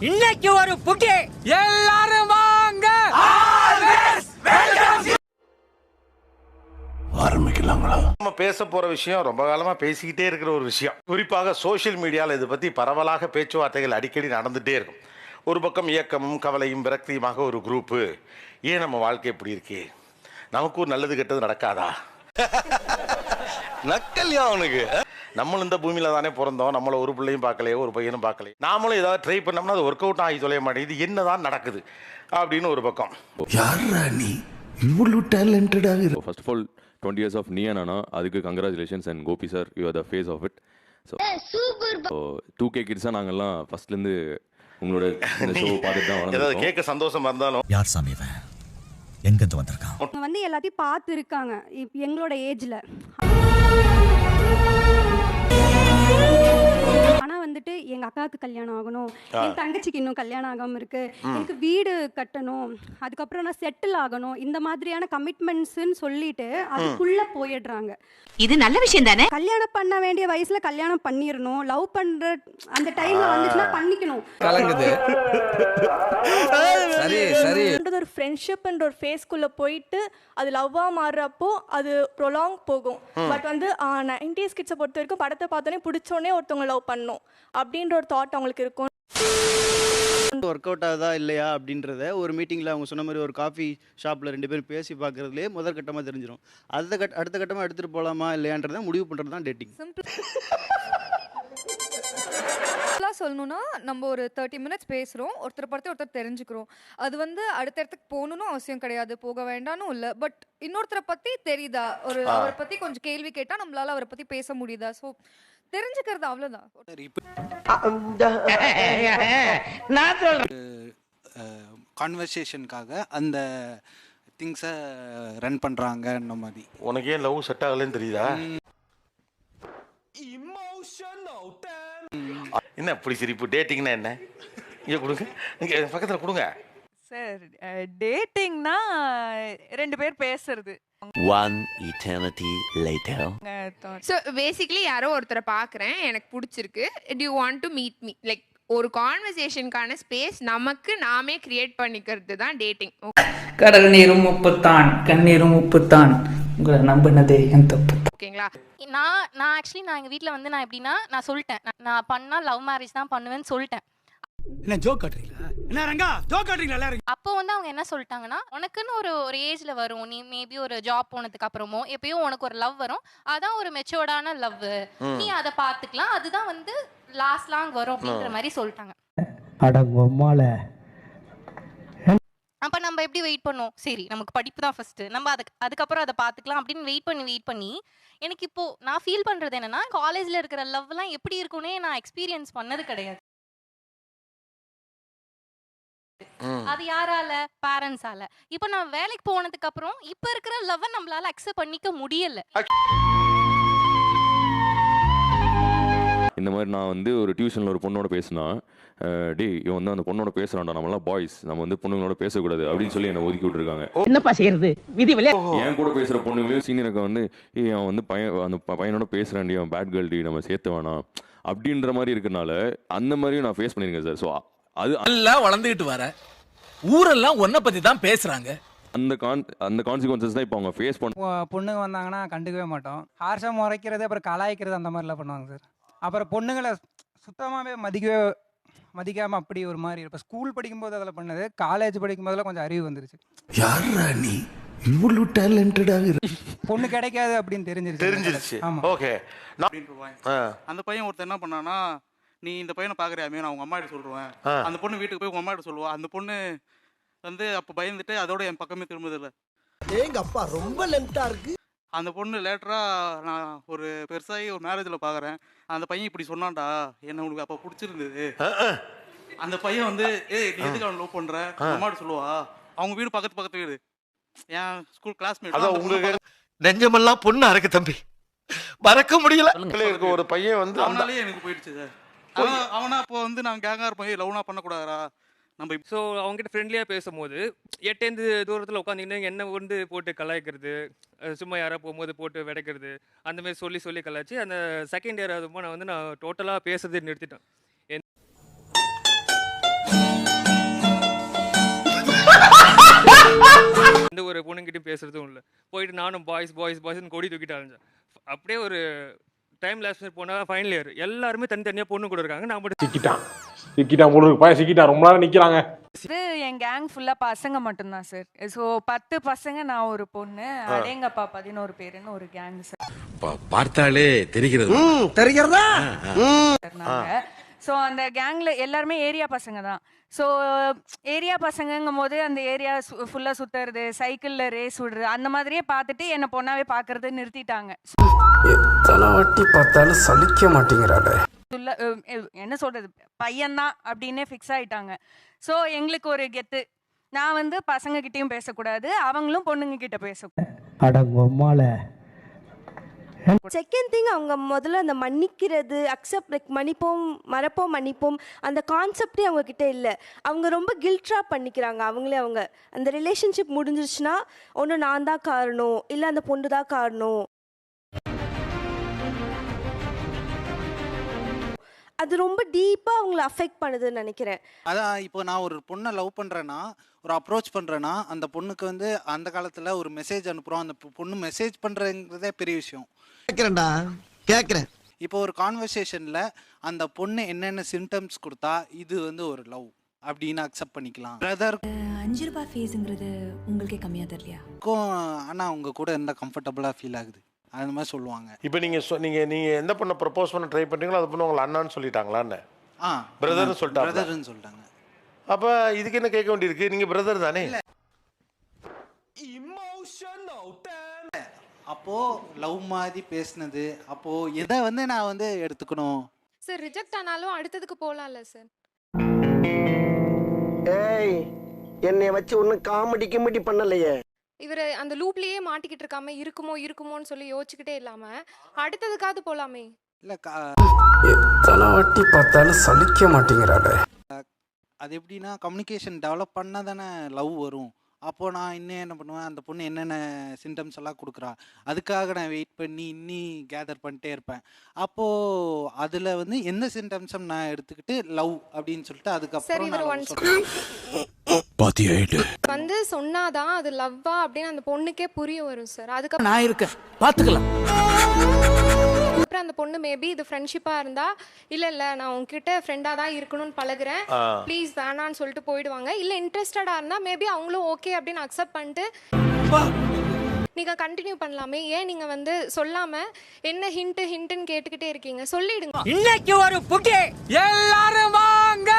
இன்னைக்கு ஒரு புட்டி எல்லாரும் வாங்க ஆரம்பிக்கலாங்களா? நம்ம பேச போற விஷயம் ரொம்ப காலமா பேசிக்கிட்டே இருக்கிற ஒரு விஷயம். குறிப்பாக சோசியல் மீடியாவில் இது பத்தி பரவலாக பேச்சுவார்த்தைகள் அடிக்கடி நடந்துட்டே இருக்கும். ஒரு பக்கம் இயக்கமும் கவலையும் விரக்தியுமாக ஒரு குரூப்பு, ஏன் நம்ம வாழ்க்கை எப்படி இருக்கு, நமக்கு ஒரு நல்லது கெட்டது நடக்காதா, நக்கல்யா அவனுக்கு, நம்மளும் இந்த பூமியில தானே பிறந்தோம், நம்மள ஒரு பிள்ளையும் பார்க்கலையோ ஒரு பையனும் பார்க்கலையே, நாமளும் ஏதாவது ட்ரை பண்ணோம்னா அது ஒர்க் அவுட் ஆகி தொலைய மாட்டேங்குது, என்னதான் நடக்குது அப்படின்னு ஒரு பக்கம். யாரா நீ இவ்வளவு டேலண்டடாக இருக்கு? First of all 20 years of Nian Anna, அதுக்கு congratulations and Gopi sir, you are the face of it. So 2K கிட்ஸாக நாங்கள்லாம் ஃபர்ஸ்ட்லேருந்து உங்களோட இந்த ஷோ பார்த்துட்டு தான் வளர்ந்தோம். கேட்க சந்தோஷமா இருந்தாலும் யார் சாமி இவன், எங்கேருந்து வந்திருக்கான்? அவங்க வந்து எல்லாத்தையும் பார்த்து இருக்காங்க எங்களோட ஏஜ்ல. ஆனா வந்துட்டு எங்க அக்காவுக்கு கல்யாணம் ஆகணும், என் தங்கச்சிக்கு இன்னும் கல்யாணம் ஆகாம இருக்கு, எனக்கு வீடு கட்டணும், அதுக்கப்புறம் நான் செட்டில் ஆகணும், இந்த மாதிரியான கமிட்மெண்ட்ஸ்ன்னு சொல்லிட்டு அதுக்குள்ள போயிடுறாங்க. இது நல்ல விஷயம் தானே. கல்யாணம் பண்ண வேண்டிய வயசுல கல்யாணம் பண்ணிடணும், லவ் பண்ற அந்த டைம்ல வந்துச்சுன்னா பண்ணிக்கணும். ஒரு ஃப்ரெண்ட்ஷிப் என்ற ஒரு ஃபேஸ்க்குள்ள போயிட்டு அது லவ்வா மாறுறப்போ அது ப்ரொலாங் போகும். பட் வந்து 90s கிட்ஸை பொறுத்த வரைக்கும் படத்தை பார்த்தோன்னே பிடிச்சோடனே ஒருத்தவங்க லவ் பண்ணணும் அப்படின்ற ஒரு தாட் அவங்களுக்கு இருக்கும். ஒர்க் அவுட் ஆகுதா இல்லையா அப்படின்றத ஒரு மீட்டிங்கில் அவங்க சொன்ன மாதிரி ஒரு காஃபி ஷாப்பில் 2 பேரும் பேசி பார்க்குறதுலேயே முதல் கட்டமாக தெரிஞ்சிடும். அடுத்த கட்டமாக எடுத்துகிட்டு போகலாமா இல்லையான்றதை முடிவு பண்ணுறது தான் டேட்டிங். சொல்லணும்னா நம்ம ஒரு 30 minutes பேசுகிறோம், ஒருத்தரை பார்த்து ஒருத்தர் தெரிஞ்சுக்கிறோம். அது வந்து அடுத்த இடத்துக்கு போகணும்னு அவசியம் கிடையாது, போக வேண்டாம்னு இல்லை. பட் இன்னொருத்தரை பற்றி தெரியுதா, ஒரு அவரை பற்றி கொஞ்சம் கேள்வி கேட்டால் நம்மளால அவரை பற்றி பேச முடியுதா, ஸோ தெரிஞ்சுக்கிறது அவ்வளோதான். கான்வர்சேஷனுக்காக அந்த திங்ஸை ரன் பண்ணுறாங்கன்ற மாதிரி. உனக்கு ஏன் லவ் செட் ஆகலன்னு தெரியுதா? என்ன இப்படி சிரிப்பு? டேட்டிங்னா என்ன? இங்கே கொடுங்க, இங்கே பக்கத்தில் கொடுங்க சார். டேட்டிங்னா 2 பேர் பேசுறது. One eternity later. So basically யாரோ ஒருத்தரை பார்க்குறேன், எனக்கு பிடிச்சிருக்கு, to you want to meet me, like ஒரு கான்வர்சேஷனுக்கான ஸ்பேஸ் நமக்கு நாமே கிரியேட் பண்ணிக்கிறது தான் டேட்டிங். கடல் நீரும் உப்புத்தான், கண்ணீரும் உப்புத்தான், உங்களை நம்பினதே என் தப்பு. ஓகேங்களா? நான் ஆக்சுவலி நான் எங்கள் வீட்டில் வந்து நான் எப்படின்னா நான் சொல்லிட்டேன், நான் பண்ணால் லவ் மேரேஜ் தான் பண்ணுவேன்னு சொல்லிட்டேன். என்ன ஜோக் காட்டுறீங்களா? என்ன ரங்கா ஜோக் காட்டுறீங்களா எல்லாரும்? அப்போ வந்து அவங்க என்ன சொல்லிட்டாங்கன்னா, உனக்குன்னு ஒரு ஏஜ்ல வரும், நீ மேபி ஒரு ஜாப் போனதுக்கு அப்புறமோ எப்பயும் உனக்கு ஒரு லவ் வரும், அதான் ஒரு மெச்சூர்டான லவ், நீ அதை பார்த்துக்கலாம், அதுதான் வந்து லாஸ்ட் லாங் வரும் அப்படின்ற மாதிரி சொல்லிட்டாங்க. அப்ப நம்ம எப்படி வெயிட் பண்ணோம், சரி நமக்கு படிப்பு தான் ஃபர்ஸ்ட், நம்ம அதுக்கப்புறம் அதை பார்த்துக்கலாம் அப்படின்னு வெயிட் பண்ணி எனக்கு இப்போ நான் ஃபீல் பண்றது என்னன்னா, காலேஜ்ல இருக்கிற லவ் எல்லாம் எப்படி இருக்கும்னே நான் எக்ஸ்பீரியன்ஸ் பண்ணது கிடையாது. அது யாரால? பேரண்ட்ஸால. இப்போ நான் வேலைக்கு போனதுக்கு அப்புறம் இப்ப இருக்கிற லவ் நம்மளால அக்செப்ட் பண்ணிக்க முடியல. இந்த மாதிரி நான் வந்து ஒரு டியூஷனில் ஒரு பொண்ணோட பேசினா, டேய் இவன் வந்து அந்த பொண்ணோட பேசுறான்டா, நம்மளாம் பாய்ஸ், நம்ம வந்து பொண்ணுங்களோட பேசக்கூடாது அப்படின்னு சொல்லி என்னை ஒதுக்கி விட்டுருக்காங்க. என்னப்பா செய்யறது விதி விலை. என் கூட பேசுகிற பொண்ணுங்களையும் சீனியருக்கு வந்து அவன் வந்து அந்த பையனோட பேசுகிறான்டி, அவன் பேட் கேர்ள் டி, நம்ம சேர்த்து வேணாம் அப்படின்ற மாதிரி இருக்கனால அந்த மாதிரியும் நான் ஃபேஸ் பண்ணியிருக்கேன் சார். ஸோ அது எல்லாம் வளர்ந்துக்கிட்டு வர ஊரெல்லாம் ஒன்றை பற்றி தான் பேசுகிறாங்க. அந்த கான்சிக்வன்சஸ் தான் இப்போ அவங்க ஃபேஸ் பண்ண. பொண்ணுங்க வந்தாங்கன்னா கண்டுக்கவே மாட்டோம், ஹார்ஷாக முறைக்கிறது, அப்புறம் கலாய்க்கிறது, அந்த மாதிரிலாம் பண்ணுவாங்க சார். அப்புறம் பொண்ணுங்களை சுத்தமாகவே மதிக்காமல் அப்படி ஒரு மாதிரி இருப்பேன். ஸ்கூல் படிக்கும்போது அதில் பண்ணது, காலேஜ் படிக்கும்போதெல்லாம் கொஞ்சம் அறிவு வந்துருச்சு. யாரா நீ இவ்வளவு டேலண்டடாக இருக்கு? பொண்ணு கிடைக்காது அப்படின்னு தெரிஞ்சிருச்சு. ஆமாம், ஓகே. அந்த பையன் ஒருத்தர் என்ன பண்ணானா, நீ இந்த பையனை பார்க்குறியாமே, நான் உங்கள் அம்மா கிட்ட சொல்லுவேன். அந்த பொண்ணு வீட்டுக்கு போய் உங்கள் அம்மா கிட்ட சொல்லுவா. அந்த பொண்ணு வந்து அப்போ பயந்துட்டு அதோட என் பக்கமே திரும்புதில்லை. எங்க அப்பா ரொம்ப லென்த்தா இருக்கு. அந்த பொண்ணு லேட்டராக நான் ஒரு பெருசாகி ஒரு மேரேஜில் பார்க்குறேன், அந்த பையன் இப்படி சொன்னான்டா, என்ன உனக்கு அப்போ பிடிச்சிருந்தது. அந்த பையன் வந்து நீ எதுக்கு அவனை லவ் பண்ணுற அம்மாட்ட சொல்லுவா. அவங்க வீடு பக்கத்து வீடு, என் ஸ்கூல் கிளாஸ்மேட். அதான் உங்களுக்கு நெஞ்சமெல்லாம் பொண்ணு அறக்கு தம்பி, மறக்க முடியல. ஒரு பையன் வந்து அவனாலே எனக்கு போயிடுச்சு சார். அவனா அப்போ வந்து நான் கேங்காக இருப்போம், லவ்னா பண்ணக்கூடாதா நம்ம. ஸோ அவங்ககிட்ட ஃப்ரெண்ட்லியாக பேசும்போது 8 தூரத்தில் உட்காந்துக்கிட்டு என்ன வந்து போட்டு கலாய்க்கிறது, சும்மா யாராவது போகும்போது போட்டு விடைக்கிறது, அந்த மாதிரி சொல்லி கலாய்ச்சி அந்த செகண்ட் இயர் அதுமா நான் டோட்டலாக பேசுறதே நிறுத்திட்டேன். யார்கிட்டயும் பேசுறதும் இல்லை. போயிட்டு நானும் பாய்ஸ் பாய்ஸ் பாய்ஸ்னு கொடி தூக்கிட்டு அலைஞ்சேன். அப்படியே ஒரு டைம் லாஸ்ட் போனால் ஃபைனல் இயர் எல்லாருமே தனித்தனியாக பொண்ணு கூட இருக்காங்க. நான் மட்டும் சிக்கிட்டான் போல இருக்கு. பையன் சிக்கிட்டான், ரொம்ப நேரம் நிக்கிறாங்க. என் கேங் ஃபுல்லா பசங்க மட்டும்தான் சார். ஸோ 10 பசங்க, நான் ஒரு பொண்ணு, அடேங்கப்பா 11 பேருன்னு ஒரு கேங் சார். பார்த்தாலே தெரிகிறது. தெரிகிறதா? ஸோ அந்த கேங்ல எல்லாருமே ஏரியா பசங்க தான். ஸோ ஏரியா பசங்கங்கும் போது அந்த ஏரியா ஃபுல்லா சுத்துறது, சைக்கிள்ல ரேஸ் விடுறது, அந்த மாதிரியே பார்த்துட்டு என்னை பொண்ணாவே பார்க்கறது நிறுத்திட்டாங்க. எத்தனை வாட்டி பார்த்தாலும் சலிக்க மாட்டேங்கிறாளே. என்ன சொல்றது, பையன்தான் அப்படின்னே ஃபிக்ஸ் ஆயிட்டாங்க. ஸோ எங்களுக்கு ஒரு கெத்து, நான் வந்து பசங்க கிட்டயும் பேசக்கூடாது, அவங்களும் பொண்ணுங்க கிட்ட பேசக்கூடாது. செகண்ட் திங், அவங்க முதல்ல அந்த மன்னிக்கிறது, அக்செப்ட் லைக் மன்னிப்போம் மறப்போம் மன்னிப்போம் அந்த கான்செப்டே அவங்க கிட்ட இல்லை. அவங்க ரொம்ப கில்ட்ரா பண்ணிக்கிறாங்க அவங்களே. அவங்க அந்த ரிலேஷன்ஷிப் முடிஞ்சிருச்சுன்னா ஒன்று நான் தான் காரணம், இல்லை அந்த பொண்ணு தான் காரணம். அது ரொம்ப டீப்பாக அவங்கள அஃபெக்ட் பண்ணுதுன்னு நினைக்கிறேன். அதான் இப்போ நான் ஒரு பொண்ணை லவ் பண்ணுறேன்னா, ஒரு அப்ரோச் பண்ணுறேன்னா, அந்த பொண்ணுக்கு வந்து அந்த காலத்தில் ஒரு மெசேஜ் அனுப்புகிறோம். அந்த பொண்ணு மெசேஜ் பண்ணுறதுங்கிறதே பெரிய விஷயம். கேட்குறேன். இப்போ ஒரு கான்வர்சேஷனில் அந்த பொண்ணு என்னென்ன சிம்டம்ஸ் கொடுத்தா இது வந்து ஒரு லவ் அப்படின்னு அக்செப்ட் பண்ணிக்கலாம். பிரதர் 5 ரூபாய் ஃபீஸுங்கிறது உங்களுக்கே கம்மியாக தெரியலையா? ஆனால் அவங்க கூட இருந்தால் கம்ஃபர்டபுளாக ஃபீல் ஆகுது, அந்த மாதிரி சொல்லுவாங்க. இப்போ நீங்கள் எந்த பொண்ணை ப்ரப்போஸ் பண்ண ட்ரை பண்ணுறீங்களோ அது பொண்ணு உங்களை அண்ணான்னு சொல்லிட்டாங்களான்னு? பிரதர்னு சொல்லிட்டாங்க. பிரதர்னு சொல்லிட்டாங்க. அப்போ இதுக்கு என்ன கேட்க வேண்டியிருக்கு? நீங்கள் பிரதர் தானே? அப்போ லவ் மாதிரி பேசினது, அப்போ எதை வந்து நான் வந்து எடுத்துக்கணும்? சார் ரிஜெக்ட் ஆனாலும் அடுத்ததுக்கு போகலாம்ல சார். ஏய், என்னை வச்சு ஒன்றும் காமெடி கிமெடி பண்ணலையே. இவர் அந்த லூப்லயே மாட்டிக்கிட்டு இருக்காம இருக்குமோன்னு சொல்லி யோசிச்சுக்கிட்டே இல்லாம அடுத்ததுக்காவது போலாமே. இல்லை, எத்தனை வாட்டி பார்த்தாலும் சலிக்க மாட்டேங்கிறாளே. அது எப்படின்னா கம்யூனிகேஷன் டெவலப் பண்ணால் தானே லவ் வரும். அப்போது நான் இன்னும் என்ன பண்ணுவேன், அந்த பொண்ணு என்னென்ன சிம்டம்ஸ் எல்லாம் கொடுக்குறா அதுக்காக நான் வெயிட் பண்ணி இன்னி கேதர் பண்ணிட்டே இருப்பேன். அப்போது அதில் வந்து எந்த சிம்டம்ஸும் நான் எடுத்துக்கிட்டு லவ் அப்படின்னு சொல்லிட்டு அதுக்கப்புறம் வந்து சொன்னாதான் அது லவ்வா அப்படின்னு அந்த பொண்ணுக்கே புரிய வரும் சார். அதுக்கப்புறம் நான் இருக்கேன், பார்த்துக்கலாம். அப்புறம் அந்த பொண்ணு மேபி இது ஃப்ரெண்ட்ஷிப்பா இருந்தா இல்ல நான் உங்ககிட்ட ஃப்ரெண்டா தான் இருக்கணும்னு பழகுறேன், ப்ளீஸ் வேணான்னு சொல்லிட்டு போயிடுவாங்க. இல்ல இன்ட்ரெஸ்டடா இருந்தா மேபி அவங்களும் ஓகே அப்படின்னு அக்செப்ட் பண்ணிட்டு நீங்க கண்டினியூ பண்ணலாமே. ஏன் நீங்க வந்து சொல்லாம என்ன ஹிண்ட்னு கேட்டுக்கிட்டே இருக்கீங்க? சொல்லிடுங்க. இன்னைக்கு ஒரு புட்டி எல்லாரும் வாங்க.